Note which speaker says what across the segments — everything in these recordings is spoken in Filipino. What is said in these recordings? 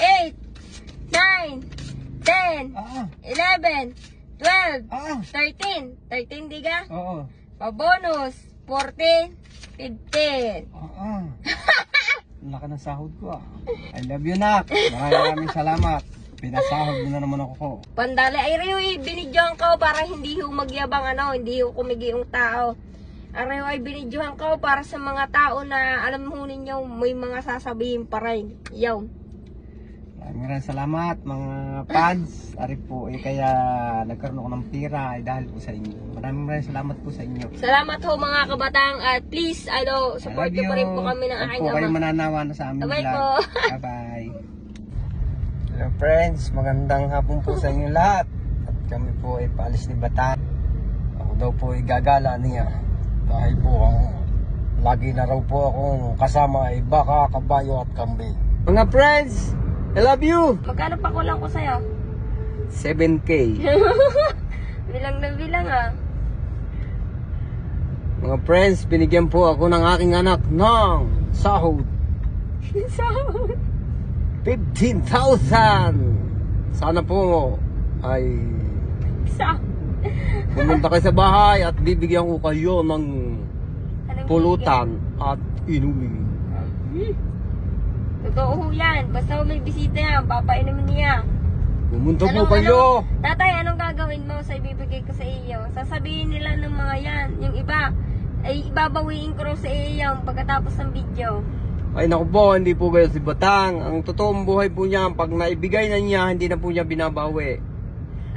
Speaker 1: 8, 9, 10,
Speaker 2: Ah,
Speaker 1: 11, 12,
Speaker 2: ah.
Speaker 1: 13. 13 di ka?
Speaker 2: Oo.
Speaker 1: Pa-bonus. 14, 15.
Speaker 2: Ah. Ang laki ng sahod ko ah. I love you, Nak. Maraming salamat. Pinasahod mo na naman ako ko.
Speaker 1: Pandali, ay Rio, binidyohan ko para hindi ho magyabang hindi ho kumigi yung tao. Rio, ay binidyohan ko para sa mga tao na alam ho ninyo, may mga sasabihin pa rin. Yaw.
Speaker 2: Maraming salamat mga fans. Ari po kaya nagkaroon ako ng pira dahil po sa inyo. Maraming salamat po sa inyo.
Speaker 1: Salamat ho mga kabatang at please, support nyo pa rin po kami ng aking
Speaker 2: po kayo
Speaker 1: ama.
Speaker 2: mananawa na sa aming
Speaker 1: Bye
Speaker 2: vlog.
Speaker 1: po.
Speaker 2: Bye-bye. Hello friends, magandang hapon po sa inyo lahat. At kami po ay paalis ni Bataan. Ako daw po ay gagala niya.
Speaker 3: Dahil po lagi na raw po akong kasama ay baka, kabayo at kambing.
Speaker 2: Mga friends, I love you!
Speaker 1: Magkano pa kulang ko sa'yo?
Speaker 2: 7K.
Speaker 1: Bilang na bilang ah.
Speaker 2: Mga friends, binigyan po ako ng aking anak ng sahod.
Speaker 1: So,
Speaker 2: 15,000! Sana po ay pumunta kayo sa bahay at bibigyan ko kayo ng
Speaker 1: anong
Speaker 2: pulutan at inumin.
Speaker 1: Totoo ho yan. Basta may bisita yan, papainumin niya.
Speaker 2: Pumunta po kayo!
Speaker 1: Tatay, anong gagawin mo sa ibibigay ko sa iyo? Sasabihin nila ng mga yan. Yung iba, ay ibabawiin ko raw sa iyo pagkatapos ng video.
Speaker 2: Ay naku po, hindi po kayo si Batang. Ang totoong buhay po niya, pag naibigay na niya, hindi na po niya binabawi.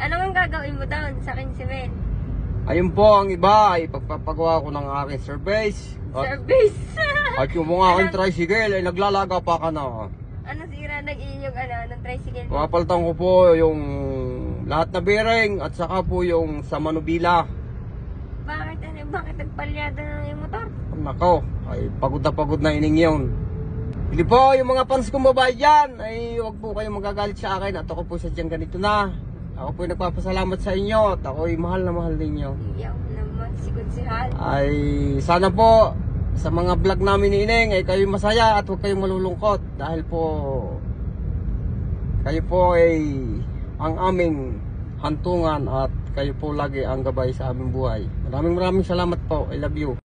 Speaker 1: Ano ang gagawin mo doon sa akin si Mel?
Speaker 2: Ayun po, ang iba, ipagpapagawa ko ng aking service.
Speaker 1: Service!
Speaker 2: At yung mga aking tricycle ay naglalaga pa ka na.
Speaker 1: Ano sira ng iyong ng tricycle mo?
Speaker 2: Papalitan ko po yung lahat na bearing at saka po yung sa manubila.
Speaker 1: Bakit nagpalyada na yung motor?
Speaker 2: Nako, ay pagod na ining yun. Hindi po, yung mga fans kong babae dyan, ay huwag po kayong magagalit sa akin at ako po sadyang ganito na. Ako po nagpapasalamat sa inyo at ako ay mahal na mahal ninyo.
Speaker 1: Iyaw naman, sigod si Hal.
Speaker 2: Ay sana po sa mga vlog namin ni Ineng ay kayo masaya at huwag kayong malulungkot dahil po kayo po ay ang aming hantungan at kayo po lagi ang gabay sa aming buhay. Maraming salamat po. I love you.